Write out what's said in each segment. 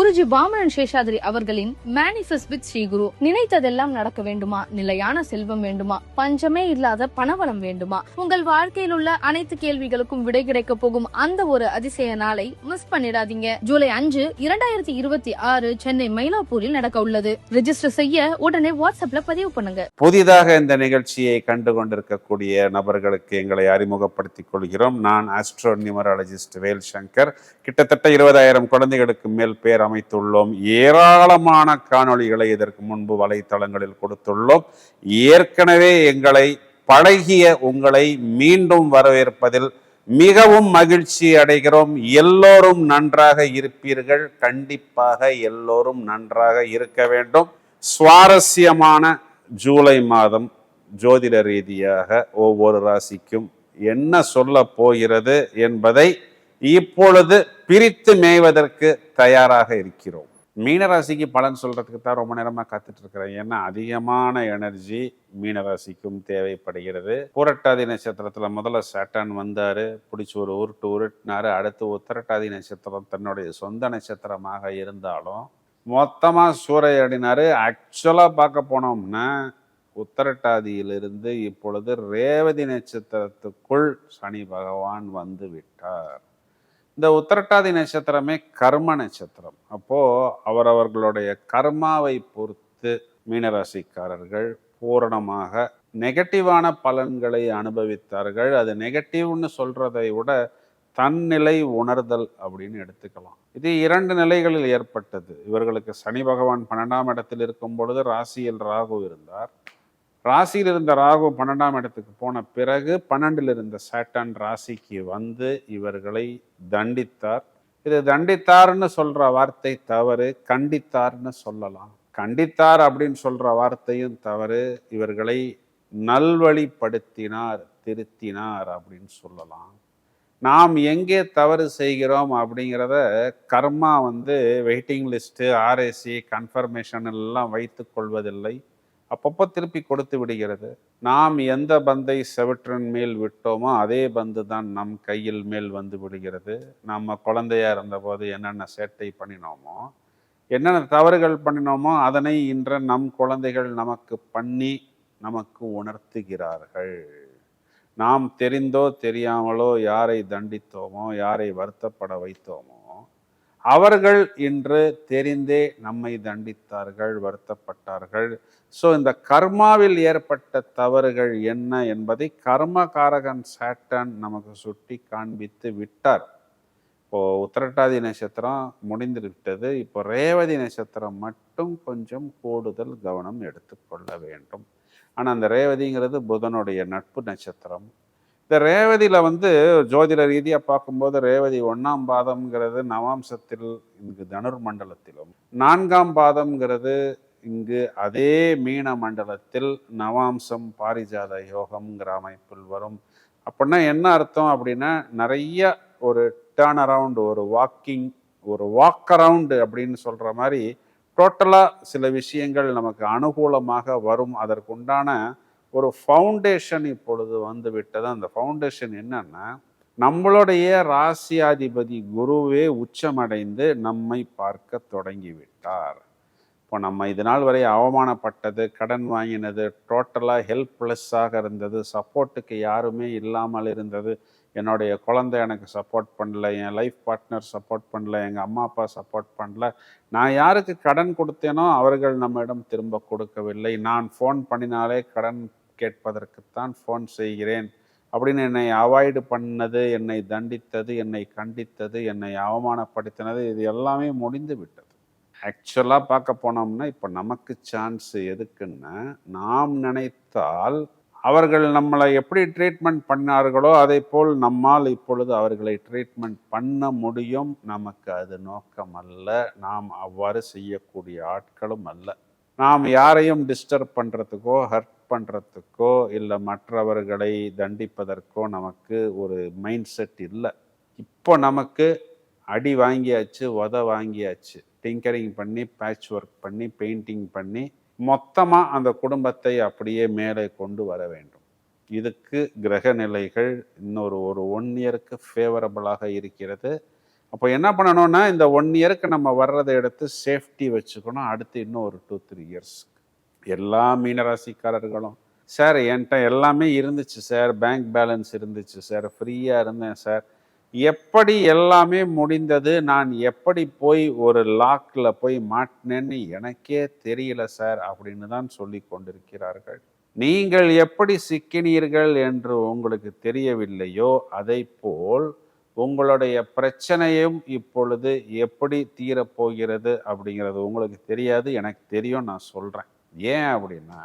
குருஜி பாமரன் சேஷாத்ரி அவர்களின் manifest with Sri Guru. நினைத்ததெல்லாம் நடக்க வேண்டுமா? நிலையான செல்வம் வேண்டுமா? பஞ்சமே இல்லாத பணவளம் வேண்டுமா? உங்கள் வாழ்க்கையில் உள்ள அனைத்து கேள்விகளுக்கும் விடை கிடைக்க போகும் அந்த ஒரு அதிசய நாளை மிஸ் பண்ணிடாதீங்க. ஜூலை 5, 2026 சென்னை மயிலாப்பூரில் நடக்க உள்ளது. ரெஜிஸ்டர் செய்ய உடனே வாட்ஸ்அப்ல பதிவு பண்ணுங்க. புதிதாக இந்த நிகழ்ச்சியை கண்டு கொண்டிருக்கக்கூடிய நபர்களுக்கு எங்களை அறிமுகப்படுத்திக் கொள்கிறோம். நான் ஆஸ்ட்ரோ நியூமராலஜிஸ்ட் வேல் சங்கர். கிட்டத்தட்ட 20,000 குழந்தைகளுக்கு மேல் பேர் அமைத்துள்ளோம். ஏராளமான காணொளிகளை இதற்கு முன்பு வலைத்தளங்களில் கொடுத்துள்ளோம். ஏற்கனவே எங்களை பழகிய உங்களை மீண்டும் வரவேற்பதில் மிகவும் மகிழ்ச்சி அடைகிறோம். எல்லோரும் நன்றாக இருப்பீர்கள். கண்டிப்பாக எல்லோரும் நன்றாக இருக்க வேண்டும். சுவாரஸ்யமான ஜூலை மாதம் ஜோதிட ரீதியாக ஒவ்வொரு ராசிக்கும் என்ன சொல்ல போகிறது என்பதை இப்பொழுது பிரித்து மேய்வதற்கு தயாராக இருக்கிறோம். மீனராசிக்கு பலன் சொல்றதுக்கு தான் ரொம்ப நேரமா காத்துட்டு இருக்கிறேன். ஏன்னா அதிகமான எனர்ஜி மீனராசிக்கும் தேவைப்படுகிறது. பூரட்டாதி நட்சத்திரத்துல முதல்ல சாட்டான் வந்தாரு, பிடிச்சி ஒரு உருட்டினாரு. அடுத்து உத்திரட்டாதி நட்சத்திரம் தன்னுடைய சொந்த நட்சத்திரமாக இருந்தாலும் மொத்தமா சூறையாடினாரு. ஆக்சுவலா பார்க்க போனோம்னா உத்திரட்டாதியிலிருந்து இப்பொழுது ரேவதி நட்சத்திரத்துக்குள் சனி பகவான் வந்து விட்டார். இந்த உத்திரட்டாதி நட்சத்திரமே கர்ம நட்சத்திரம். அப்போ அவரவர்களுடைய கர்மாவை பொறுத்து மீனராசிக்காரர்கள் பூரணமாக நெகட்டிவான பலன்களை அனுபவித்தார்கள். அது நெகட்டிவ்னு சொல்றதை விட தன்னிலை உணர்தல் அப்படின்னு எடுத்துக்கலாம். இது 2 நிலைகளில் ஏற்பட்டது. இவர்களுக்கு சனி பகவான் 12ஆம் இடத்தில் இருக்கும் பொழுது ராசியில் ராகு இருந்தார். ராசியில் இருந்த ராகு 12ஆம் இடத்துக்கு போன பிறகு 12ல் இருந்த சாட்டான் ராசிக்கு வந்து இவர்களை தண்டித்தார். இது தண்டித்தார்னு சொல்ற வார்த்தை தவறு, கண்டித்தார்னு சொல்லலாம். கண்டித்தார் அப்படின்னு சொல்ற வார்த்தையும் தவறு. இவர்களை நல்வழிப்படுத்தினார், திருத்தினார் அப்படின்னு சொல்லலாம். நாம் எங்கே தவறு செய்கிறோம் அப்படிங்கிறத கர்மா வெயிட்டிங் லிஸ்ட்டு, ஆர்ஏசி, கன்ஃபர்மேஷன் எல்லாம் வைத்து கொள்வதில்லை. அப்பப்போ திருப்பி கொடுத்து விடுகிறது. நாம் எந்த பந்தை செவற்றின் மேல் விட்டோமோ அதே பந்து தான் நம் கையில் மேல் வந்து விடுகிறது. நம்ம குழந்தையா இருந்தபோது என்னென்ன சேட்டை பண்ணினோமோ, என்னென்ன தவறுகள் பண்ணினோமோ அதனை இன்று நம் குழந்தைகள் நமக்கு பண்ணி நமக்கு உணர்த்துகிறார்கள். நாம் தெரிந்தோ தெரியாமலோ யாரை தண்டித்தோமோ, யாரை வருத்தப்பட வைத்தோமோ, அவர்கள் இன்று தெரிந்தே நம்மை தண்டித்தார்கள், வருத்தப்பட்டார்கள். ஸோ இந்த கர்மாவில் ஏற்பட்ட தவறுகள் என்ன என்பதை கர்மகாரகன் சாட்டன் நமக்கு சுட்டி காண்பித்து விட்டார். இப்போ உத்திரட்டாதி நட்சத்திரம் முடிந்து விட்டது. இப்போ ரேவதி நட்சத்திரம் மட்டும் கொஞ்சம் கூடுதல் கவனம் எடுத்துக்கொள்ள வேண்டும். ஆனால் அந்த ரேவதிங்கிறது புதனுடைய நட்பு நட்சத்திரம். இந்த ரேவதியில் ஜோதிட ரீதியாக பார்க்கும்போது ரேவதி 1ஆம் பாதம்ங்கிறது நவாம்சத்தில் இங்கு தனுர் மண்டலத்திலும், 4ஆம் பாதம்ங்கிறது இங்கு அதே மீன மண்டலத்தில் நவாம்சம் பாரிஜாத யோகம்ங்கிற அமைப்பில் வரும். அப்படின்னா என்ன அர்த்தம் அப்படின்னா, நிறைய ஒரு டேர்ன் அரவுண்ட், ஒரு வாக் அரவுண்டு அப்படின்னு சொல்கிற மாதிரி டோட்டலாக சில விஷயங்கள் நமக்கு அனுகூலமாக வரும். அதற்குண்டான ஒரு ஃபவுண்டேஷன் இப்பொழுது வந்து விட்டது. அந்த ஃபவுண்டேஷன் என்னன்னா, நம்மளுடைய ராசியாதிபதி குருவே உச்சமடைந்து நம்மை பார்க்க தொடங்கிவிட்டார். இப்போ நம்ம இது நாள் வரை அவமானப்பட்டது, கடன் வாங்கினது, டோட்டலாக ஹெல்ப்லெஸ்ஸாக இருந்தது, சப்போர்ட்டுக்கு யாருமே இல்லாமல் இருந்தது, என்னுடைய குழந்தை எனக்கு சப்போர்ட் பண்ணல, என் லைஃப் பார்ட்னர் சப்போர்ட் பண்ணல, எங்கள் அம்மா அப்பா சப்போர்ட் பண்ணல, நான் யாருக்கு கடன் கொடுத்தேனோ அவர்கள் நம்மிடம் திரும்ப கொடுக்கவில்லை, நான் ஃபோன் பண்ணினாலே கடன் கேட்பதற்குத்தான் ஃபோன் செய்கிறேன் அப்படின்னு என்னை அவாய்டு பண்ணது, என்னை தண்டித்தது, என்னை கண்டித்தது, என்னை அவமானப்படுத்தினது, இது எல்லாமே முடிந்து விட்டது. ஆக்சுவலாக பார்க்க போனோம்னா இப்போ நமக்கு சான்ஸ் எதுக்குன்னா, நாம் நினைத்தால் அவர்கள் நம்மளை எப்படி ட்ரீட்மெண்ட் பண்ணார்களோ அதை போல் நம்மால் இப்பொழுது அவர்களை ட்ரீட்மெண்ட் பண்ண முடியும். நமக்கு அது நோக்கம் அல்ல. நாம் அவ்வாறு செய்யக்கூடிய ஆட்களும் அல்ல. நாம் யாரையும் டிஸ்டர்ப் பண்ணுறதுக்கோ, ஹர்ட் பண்ணுறதுக்கோ, இல்லை மற்றவர்களை தண்டிப்பதற்கோ நமக்கு ஒரு மைண்ட் செட் இல்லை. இப்போ நமக்கு அடி வாங்கியாச்சு, உத வாங்கியாச்சு. டிங்கரிங் பண்ணி, பேட்ச் ஒர்க் பண்ணி, பெயிண்டிங் பண்ணி மொத்தமாக அந்த குடும்பத்தை அப்படியே மேலே கொண்டு வர வேண்டும். இதுக்கு கிரக நிலைகள் இன்னொரு 1 இயருக்கு ஃபேவரபிளாக இருக்கிறது. அப்போ என்ன பண்ணணும்னா இந்த 1 இயருக்கு நம்ம வர்றதை எடுத்து சேஃப்டி வச்சுக்கணும். அடுத்து இன்னும் ஒரு 2-3 இயர்ஸ். எல்லா மீனராசிக்காரர்களும் சார் என்கிட்ட எல்லாமே இருந்துச்சு சார், பேங்க் பேலன்ஸ் இருந்துச்சு சார், ஃப்ரீயாக இருந்தேன் சார், எப்படி எல்லாமே முடிந்தது, நான் எப்படி போய் ஒரு லாக்கில் போய் மாட்டினேன்னு எனக்கே தெரியல சார் அப்படின்னு தான் சொல்லி கொண்டிருக்கிறார்கள். நீங்கள் எப்படி சிக்கினீர்கள் என்று உங்களுக்கு தெரியவில்லையோ அதை போல் உங்களுடைய பிரச்சனையும் இப்பொழுது எப்படி தீரப்போகிறது அப்படிங்கிறது உங்களுக்கு தெரியாது, எனக்கு தெரியும், நான் சொல்கிறேன். ஏன் அப்படின்னா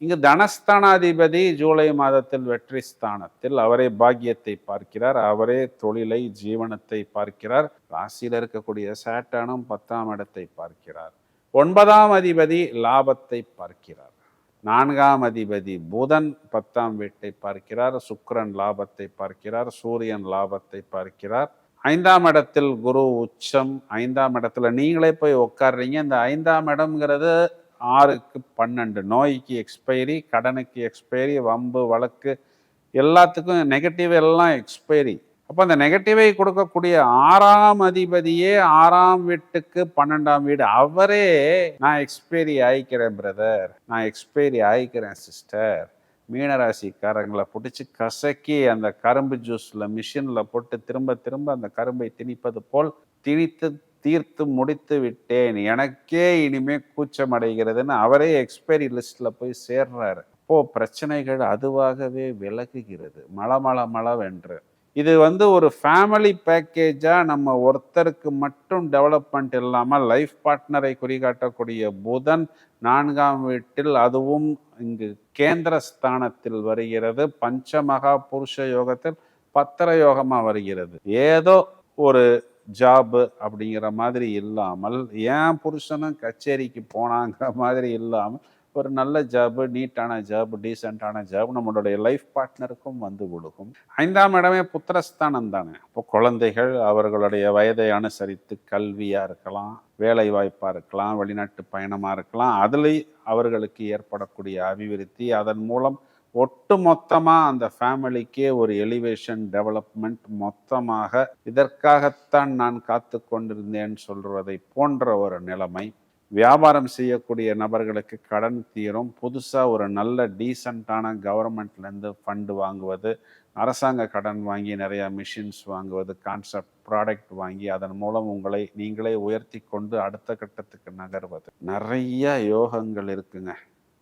இங்கு தனஸ்தானாதிபதி ஜூலை மாதத்தில் வெற்றி ஸ்தானத்தில் அவரே பாக்கியத்தை பார்க்கிறார், அவரே தொழிலை ஜீவனத்தை பார்க்கிறார். ராசியில் இருக்கக்கூடிய சாட்டனும் 10ஆம் இடத்தை பார்க்கிறார். 9ஆம் அதிபதி லாபத்தை பார்க்கிறார். 4ஆம் அதிபதி புதன் 10ஆம் வீட்டை பார்க்கிறார். சுக்கிரன் லாபத்தை பார்க்கிறார். சூரியன் லாபத்தை பார்க்கிறார். 5ஆம் இடத்தில் குரு உச்சம். 5ஆம் இடத்துல நீங்களே போய் உட்காடுறீங்க. இந்த 5ஆம் இடம்ங்கிறது 6க்கு 12, நோய்க்கு எக்ஸ்பைரி, கடனுக்கு எக்ஸ்பைரி, வம்பு வழக்கு எல்லாத்துக்கும் நெகட்டிவ் எல்லாம் எக்ஸ்பைரி. அப்போ அந்த நெகட்டிவை கொடுக்கக்கூடிய 6ஆம் அதிபதியே 6ஆம் வீட்டுக்கு 12ஆம் வீடு, அவரே நான் எக்ஸ்பைரி ஆயிக்கிறேன் பிரதர், நான் எக்ஸ்பைரி ஆயிக்கிறேன் சிஸ்டர், மீனராசிக்காரங்களை பிடிச்சி கசக்கி அந்த கரும்பு ஜூஸில் மிஷினில் போட்டு திரும்ப திரும்ப அந்த கரும்பை திணிப்பது போல் திணித்து தீர்த்து முடித்து விட்டேன், எனக்கே இனிமே கூச்சம் அடைகிறதுன்னு அவரே எக்ஸ்பைரி லிஸ்ட்ல போய் சேர்றாரு. அப்போ பிரச்சனைகள் அதுவாகவே விலகுகிறது மளமளமளவென்று. இது ஒரு ஃபேமிலி பேக்கேஜா நம்ம ஒருத்தருக்கு மட்டும் டெவலப்மெண்ட் இல்லாமல் லைஃப் பார்ட்னரை குறிகாட்டக்கூடிய புதன் 4ஆம் வீட்டில், அதுவும் இங்கு கேந்திர ஸ்தானத்தில் வருகிறது. பஞ்சமகா புருஷ யோகத்தில் 10 யோகமா வருகிறது. ஏதோ ஒரு ஜாபு அப்படிங்கிற மாதிரி இல்லாமல், ஏன் புருஷனும் கச்சேரிக்கு போனாங்கிற மாதிரி இல்லாமல் ஒரு நல்ல ஜாபு, நீட்டான ஜாபு, டீசெண்டான ஜாப் நம்மளுடைய லைஃப் பார்ட்னருக்கும் வந்து கொடுக்கும். 5ஆம் இடமே புத்திரஸ்தானம் தானே. இப்போ குழந்தைகள் அவர்களுடைய வயதை அனுசரித்து கல்வியாக இருக்கலாம், வேலை வாய்ப்பாக இருக்கலாம், வெளிநாட்டு பயணமாக இருக்கலாம், அதுலேயும் அவர்களுக்கு ஏற்படக்கூடிய அபிவிருத்தி, அதன் மூலம் ஒட்டு மொத்தமாக அந்த ஃபேமிலிக்கே ஒரு எலிவேஷன் டெவலப்மெண்ட், மொத்தமாக இதற்காகத்தான் நான் காத்து கொண்டிருந்தேன் சொல்வதை போன்ற ஒரு நிலைமை. வியாபாரம் செய்யக்கூடிய நபர்களுக்கு கடன் தீரும். புதுசாக ஒரு நல்ல டீசெண்டான கவர்மெண்ட்லேருந்து ஃபண்டு வாங்குவது, அரசாங்க கடன் வாங்கி நிறையா மிஷின்ஸ் வாங்குவது, கான்செப்ட் ப்ராடக்ட் வாங்கி அதன் மூலம் உங்களை நீங்களே உயர்த்தி கொண்டு அடுத்த கட்டத்துக்கு நகர்வது, நிறைய யோகங்கள் இருக்குங்க.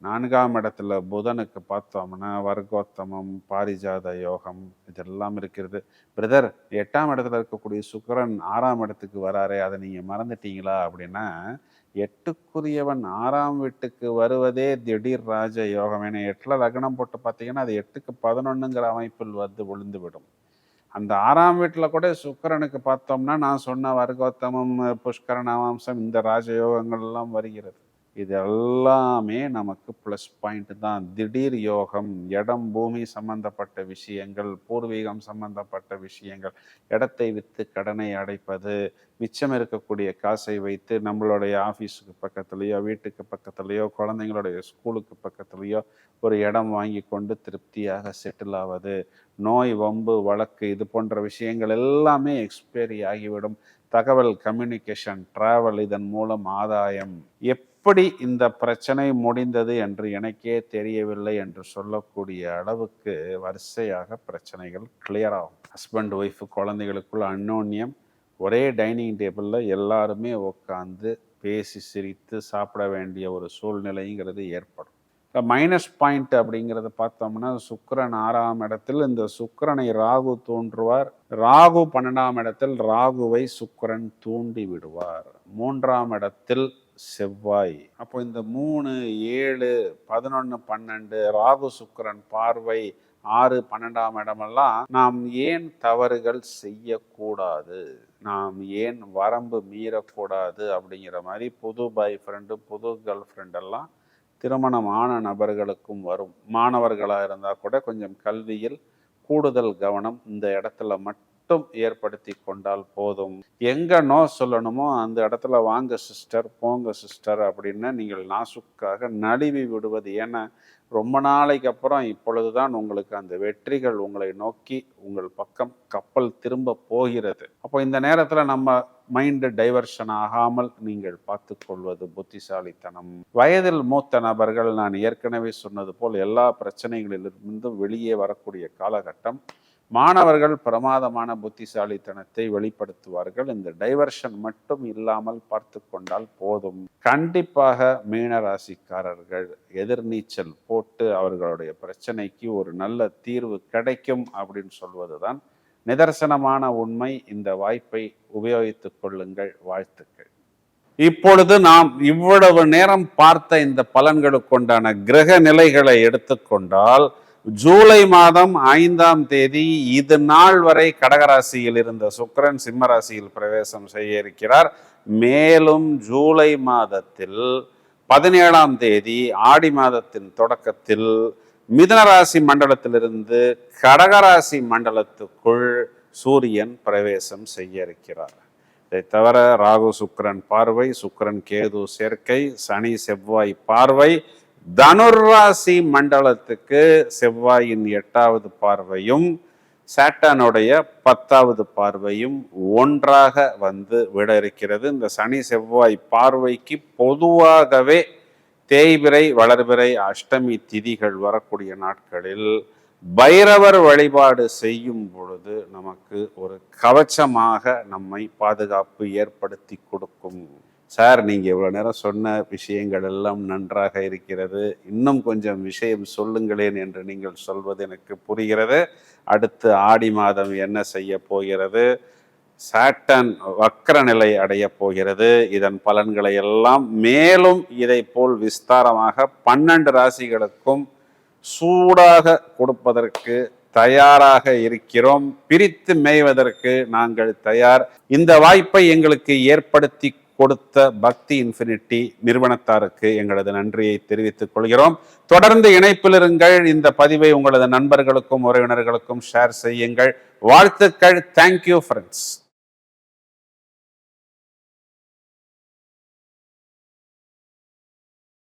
4ஆம் இடத்துல புதனுக்கு பார்த்தோம்னா வர்க்கோத்தமம், பாரிஜாத யோகம் இதெல்லாம் இருக்கிறது. பிரதர் 8ஆம் இடத்துல இருக்கக்கூடிய சுக்கிரன் 6ஆம் இடத்துக்கு வராரே, அதை நீங்கள் மறந்துட்டீங்களா அப்படின்னா, 8க்குரியவன் 6ஆம் வீட்டுக்கு வருவதே திடீர் ராஜ யோகம். ஏன்னா 8ல் லக்னம் போட்டு பார்த்தீங்கன்னா அது 8க்கு 11ங்கிற அமைப்பில் விழுந்து விடும். அந்த 6ஆம் வீட்டில் கூட சுக்கிரனுக்கு பார்த்தோம்னா நான் சொன்ன வர்க்கோத்தமம், புஷ்கர நவாம்சம், இந்த ராஜயோகங்கள் எல்லாம் வருகிறது. இது எல்லாமே நமக்கு ப்ளஸ் பாயிண்ட் தான். திடீர் யோகம், இடம் பூமி சம்பந்தப்பட்ட விஷயங்கள், பூர்வீகம் சம்பந்தப்பட்ட விஷயங்கள், இடத்தை விற்று கடனை அடைப்பது, மிச்சம் இருக்கக்கூடிய காசை வைத்து நம்மளுடைய ஆஃபீஸுக்கு பக்கத்துலேயோ, வீட்டுக்கு பக்கத்துலேயோ, குழந்தைங்களுடைய ஸ்கூலுக்கு பக்கத்துலேயோ ஒரு இடம் வாங்கி கொண்டு திருப்தியாக செட்டில் ஆவது, நோய் வம்பு வழக்கு இது போன்ற விஷயங்கள் எல்லாமே எக்ஸ்பைரி ஆகிவிடும். தகவல் கம்யூனிகேஷன், டிராவல், இதன் மூலம் ஆதாயம். எப்படி இந்த பிரச்சனை முடிந்தது என்று எனக்கே தெரியவில்லை என்று சொல்லக்கூடிய அளவுக்கு வரிசையாக பிரச்சனைகள் கிளியர் ஆகும். ஹஸ்பண்ட் ஒய்ஃபு குழந்தைகளுக்குள்ள அன்னோன்யம், ஒரே டைனிங் டேபிளில் எல்லாருமே உட்காந்து பேசி சிரித்து சாப்பிட வேண்டிய ஒரு சூழ்நிலைங்கிறது ஏற்படும். மைனஸ் பாயிண்ட் அப்படிங்கிறத பார்த்தோம்னா சுக்கிரன் 6ஆம் இடத்தில், இந்த சுக்கிரனை ராகு தூண்டுவார். ராகு 12ஆம் இடத்தில், ராகுவை சுக்கிரன் தூண்டி விடுவார். 3ஆம் இடத்தில் செவ்வாய். அப்போ இந்த 3, 7, 11, 12 ராகு சுக்கிரன் பார்வை, 6, 12ஆம் இடமெல்லாம் நாம் ஏன் தவறுகள் செய்யக்கூடாது, நாம் ஏன் வரம்பு மீறக்கூடாது அப்படிங்கிற மாதிரி புது பாய் ஃப்ரெண்டு, புது கேர்ள் ஃப்ரெண்டெல்லாம் திருமணமான நபர்களுக்கும் வரும். மாணவர்களாக இருந்தால் கூட கொஞ்சம் கல்வியில் கூடுதல் கவனம் இந்த இடத்துல மட்டும் மட்டும் ஏற்படுத்தி கொண்டால் போதும். எங்க நோ சொல்லணுமோ அந்த இடத்துல வாங்க சிஸ்டர், போங்க சிஸ்டர் அப்படின்னு நீங்கள் நாசுக்காக நழுவி விடுவது. ஏன்னா ரொம்ப நாளைக்கு அப்புறம் இப்பொழுதுதான் உங்களுக்கு அந்த வெற்றிகள் உங்களை நோக்கி உங்கள் பக்கம் கப்பல் திரும்ப போகிறது. அப்போ இந்த நேரத்துல நம்ம மைண்டு டைவர்ஷன் ஆகாமல் நீங்கள் பார்த்து கொள்வது புத்திசாலித்தனம். வயதில் மூத்த நபர்கள், நான் ஏற்கனவே சொன்னது போல், எல்லா பிரச்சனைகளிலிருந்தும் வெளியே வரக்கூடிய காலகட்டம். மாணவர்கள் பிரமாதமான புத்திசாலித்தனத்தை வெளிப்படுத்துவார்கள். இந்த டைவர்ஷன் மட்டும் இல்லாமல் பார்த்து கொண்டால் போதும். கண்டிப்பாக மீனராசிக்காரர்கள் எதிர்நீச்சல் போட்டு அவர்களுடைய பிரச்சனைக்கு ஒரு நல்ல தீர்வு கிடைக்கும் அப்படின்னு சொல்வதுதான் நிதர்சனமான உண்மை. இந்த வாய்ப்பை உபயோகித்துக் கொள்ளுங்கள். வாழ்த்துக்கள். இப்பொழுது நாம் இவ்வளவு நேரம் பார்த்த இந்த பலன்களுக்குண்டான கிரக நிலைகளை எடுத்துக்கொண்டால், ஜூலை மாதம் 5ஆம் தேதி இது நாள் வரை கடகராசியில் இருந்த சுக்கிரன் சிம்மராசியில் பிரவேசம் செய்ய இருக்கிறார். மேலும் ஜூலை மாதத்தில் 17ஆம் தேதி ஆடி மாதத்தின் தொடக்கத்தில் மிதுனராசி மண்டலத்திலிருந்து கடகராசி மண்டலத்துக்குள் சூரியன் பிரவேசம் செய்ய இருக்கிறார். இதை தவிர ராகு சுக்கிரன் பார்வை, சுக்கிரன் கேது சேர்க்கை, சனி செவ்வாய் பார்வை, தனுராசி மண்டலத்துக்கு செவ்வாயின் 8வது பார்வையும் சாட்டனுடைய 10வது பார்வையும் ஒன்றாக வந்து விட இருக்கிறது. இந்த சனி செவ்வாய் பார்வைக்கு பொதுவாகவே தேய்பிறை வளர்பிறை அஷ்டமி திதிகள் வரக்கூடிய நாட்களில் பைரவர் வழிபாடு செய்யும் பொழுது நமக்கு ஒரு கவச்சமாக நம்மை பாதுகாப்பு ஏற்படுத்தி கொடுக்கும். சார், நீங்க இவ்வளவு நேரம் சொன்ன விஷயங்கள் எல்லாம் நன்றாக இருக்கிறது, இன்னும் கொஞ்சம் விஷயம் சொல்லுங்களேன் என்று நீங்கள் சொல்வது எனக்கு புரிகிறது. அடுத்து ஆடி மாதம் என்ன செய்ய போகிறது, சாட்டன் வக்ர நிலை அடைய போகிறது, இதன் பலன்களை எல்லாம் மேலும் இதை போல் விஸ்தாரமாக 12 ராசிகளுக்கும் சூடாக கொடுப்பதற்கு தயாராக இருக்கிறோம். பிரித்து மேய்வதற்கு நாங்கள் தயார். இந்த வாய்ப்பை எங்களுக்கு ஏற்படுத்தி கொடுத்த பக்தி இன்ஃபினிட்டி நிறுவனத்தாருக்கு எங்களது நன்றியை தெரிவித்துக் கொள்கிறோம். தொடர்ந்து இணைப்பில் இருங்கள். இந்த பதிவை உங்களது நண்பர்களுக்கும் உறவினர்களுக்கும் ஷேர் செய்யுங்கள். வாழ்த்துக்கள். Thank you friends.